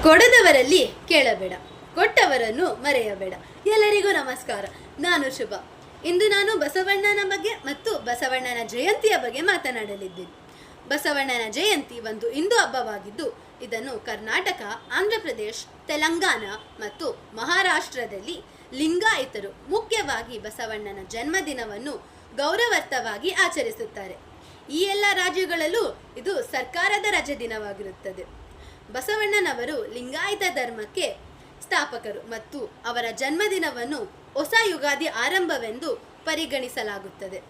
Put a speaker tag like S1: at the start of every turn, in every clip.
S1: ಕೊಡದವರಲ್ಲಿ ಕೇಳಬೇಡ, ಕೊಟ್ಟವರನ್ನು ಮರೆಯಬೇಡ. ಎಲ್ಲರಿಗೂ ನಮಸ್ಕಾರ. ನಾನು ಶುಭ. ಇಂದು ನಾನು ಬಸವಣ್ಣನ ಬಗ್ಗೆ ಮತ್ತು ಬಸವಣ್ಣನ ಜಯಂತಿಯ ಬಗ್ಗೆ ಮಾತನಾಡಲಿದ್ದೇನೆ. ಬಸವಣ್ಣನ ಜಯಂತಿ ಒಂದು ಹಿಂದೂ ಹಬ್ಬವಾಗಿದ್ದು, ಇದನ್ನು ಕರ್ನಾಟಕ, ಆಂಧ್ರ ಪ್ರದೇಶ, ತೆಲಂಗಾಣ ಮತ್ತು ಮಹಾರಾಷ್ಟ್ರದಲ್ಲಿ ಲಿಂಗಾಯತರು ಮುಖ್ಯವಾಗಿ ಬಸವಣ್ಣನ ಜನ್ಮದಿನವನ್ನು ಗೌರವಾರ್ಥವಾಗಿ ಆಚರಿಸುತ್ತಾರೆ. ಈ ಎಲ್ಲ ರಾಜ್ಯಗಳಲ್ಲೂ ಇದು ಸರ್ಕಾರದ ರಜೆ ದಿನವಾಗಿರುತ್ತದೆ. ಬಸವಣ್ಣನವರು ಲಿಂಗಾಯತ ಧರ್ಮಕ್ಕೆ ಸ್ಥಾಪಕರು ಮತ್ತು ಅವರ ಜನ್ಮದಿನವನ್ನು ಹೊಸ ಯುಗಾದಿ ಆರಂಭವೆಂದು ಪರಿಗಣಿಸಲಾಗುತ್ತದೆ.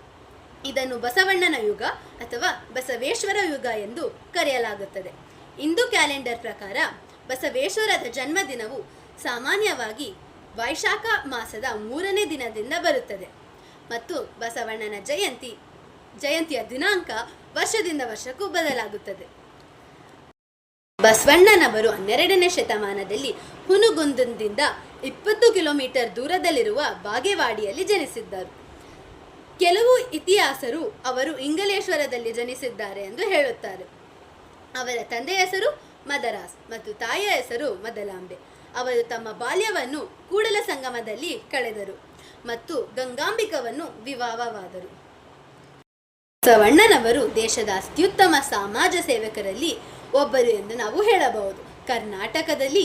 S1: ಇದನ್ನು ಬಸವಣ್ಣನ ಯುಗ ಅಥವಾ ಬಸವೇಶ್ವರ ಯುಗ ಎಂದು ಕರೆಯಲಾಗುತ್ತದೆ. ಹಿಂದೂ ಕ್ಯಾಲೆಂಡರ್ ಪ್ರಕಾರ ಬಸವೇಶ್ವರದ ಜನ್ಮದಿನವು ಸಾಮಾನ್ಯವಾಗಿ ವೈಶಾಖ ಮಾಸದ 3ನೇ ದಿನದಿಂದ ಬರುತ್ತದೆ ಮತ್ತು ಬಸವಣ್ಣನ ಜಯಂತಿಯ ದಿನಾಂಕ ವರ್ಷದಿಂದ ವರ್ಷಕ್ಕೂ ಬದಲಾಗುತ್ತದೆ. ಬಸವಣ್ಣನವರು 12ನೇ ಶತಮಾನದಲ್ಲಿ ಹುನಗುಂದದಿಂದ 20 ಕಿಲೋಮೀಟರ್ ದೂರದಲ್ಲಿರುವ ಬಾಗೇವಾಡಿಯಲ್ಲಿ ಜನಿಸಿದ್ದರು. ಕೆಲವು ಇತಿಹಾಸರು ಅವರು ಇಂಗಲೇಶ್ವರದಲ್ಲಿ ಜನಿಸಿದ್ದಾರೆ ಎಂದು ಹೇಳುತ್ತಾರೆ. ಅವರ ತಂದೆಯ ಹೆಸರು ಮದರಾಸ್ ಮತ್ತು ತಾಯಿಯ ಹೆಸರು ಮದಲಾಂಬೆ. ಅವರು ತಮ್ಮ ಬಾಲ್ಯವನ್ನು ಕೂಡಲ ಸಂಗಮದಲ್ಲಿ ಕಳೆದರು ಮತ್ತು ಗಂಗಾಂಬಿಕವನ್ನು ವಿವಾಹವಾದರು. ಬಸವಣ್ಣನವರು ದೇಶದ ಅತ್ಯುತ್ತಮ ಸಮಾಜ ಸೇವಕರಲ್ಲಿ ಒಬ್ಬರು ಎಂದು ನಾವು ಹೇಳಬಹುದು. ಕರ್ನಾಟಕದಲ್ಲಿ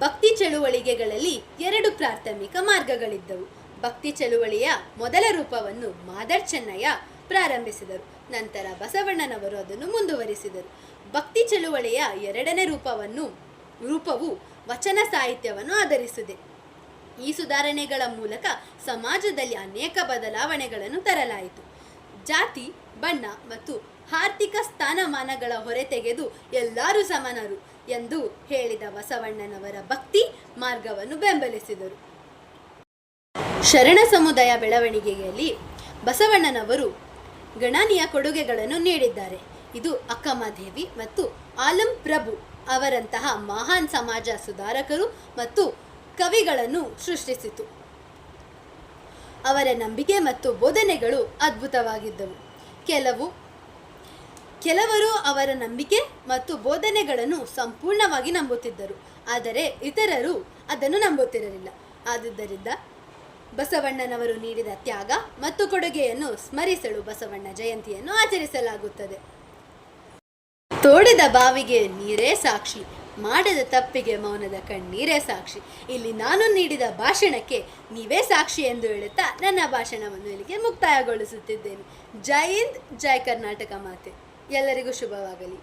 S1: ಭಕ್ತಿ ಚಳುವಳಿಗೆಗಳಲ್ಲಿ 2 ಪ್ರಾಥಮಿಕ ಮಾರ್ಗಗಳಿದ್ದವು. ಭಕ್ತಿ ಚಳುವಳಿಯ ಮೊದಲ ರೂಪವನ್ನು ಮಾದರ್ ಚೆನ್ನಯ್ಯ ಪ್ರಾರಂಭಿಸಿದರು. ನಂತರ ಬಸವಣ್ಣನವರು ಅದನ್ನು ಮುಂದುವರಿಸಿದರು. ಭಕ್ತಿ ಚಳುವಳಿಯ 2ನೇ ರೂಪವು ವಚನ ಸಾಹಿತ್ಯವನ್ನು ಆಧರಿಸಿದೆ. ಈ ಸುಧಾರಣೆಗಳ ಮೂಲಕ ಸಮಾಜದಲ್ಲಿ ಅನೇಕ ಬದಲಾವಣೆಗಳನ್ನು ತರಲಾಯಿತು. ಜಾತಿ, ಬಣ್ಣ ಮತ್ತು ಆರ್ಥಿಕ ಸ್ಥಾನಮಾನಗಳ ಹೊರೆ ತೆಗೆದು ಎಲ್ಲರೂ ಸಮಾನರು ಎಂದು ಹೇಳಿದ ಬಸವಣ್ಣನವರ ಭಕ್ತಿ ಮಾರ್ಗವನ್ನು ಬೆಂಬಲಿಸಿದರು. ಶರಣ ಸಮುದಾಯ ಬೆಳವಣಿಗೆಯಲ್ಲಿ ಬಸವಣ್ಣನವರು ಗಣನೀಯ ಕೊಡುಗೆಗಳನ್ನು ನೀಡಿದ್ದಾರೆ. ಇದು ಅಕ್ಕಮದೇವಿ ಮತ್ತು ಆಲಂ ಪ್ರಭು ಅವರಂತಹ ಮಹಾನ್ ಸಮಾಜ ಸುಧಾರಕರು ಮತ್ತು ಕವಿಗಳನ್ನು ಸೃಷ್ಟಿಸಿತು. ಅವರ ನಂಬಿಕೆ ಮತ್ತು ಬೋಧನೆಗಳು ಅದ್ಭುತವಾಗಿದ್ದವು. ಕೆಲವರು ಅವರ ನಂಬಿಕೆ ಮತ್ತು ಬೋಧನೆಗಳನ್ನು ಸಂಪೂರ್ಣವಾಗಿ ನಂಬುತ್ತಿದ್ದರು, ಆದರೆ ಇತರರು ಅದನ್ನು ನಂಬುತ್ತಿರಲಿಲ್ಲ. ಆದುದರಿಂದ ಬಸವಣ್ಣನವರು ನೀಡಿದ ತ್ಯಾಗ ಮತ್ತು ಕೊಡುಗೆಯನ್ನು ಸ್ಮರಿಸಲು ಬಸವಣ್ಣ ಜಯಂತಿಯನ್ನು ಆಚರಿಸಲಾಗುತ್ತದೆ. ತೋಡಿದ ಬಾವಿಗೆ ನೀರೇ ಸಾಕ್ಷಿ, ಮಾಡದ ತಪ್ಪಿಗೆ ಮೌನದ ಕಣ್ಣೀರೇ ಸಾಕ್ಷಿ. ಇಲ್ಲಿ ನಾನು ನೀಡಿದ ಭಾಷಣಕ್ಕೆ ನೀವೇ ಸಾಕ್ಷಿ ಎಂದು ಹೇಳುತ್ತಾ ನನ್ನ ಭಾಷಣವನ್ನು ಇಲ್ಲಿಗೆ ಮುಕ್ತಾಯಗೊಳಿಸುತ್ತಿದ್ದೇನೆ. ಜೈ ಹಿಂದ್, ಜೈ ಕರ್ನಾಟಕ ಮಾತೆ. ಎಲ್ಲರಿಗೂ ಶುಭವಾಗಲಿ.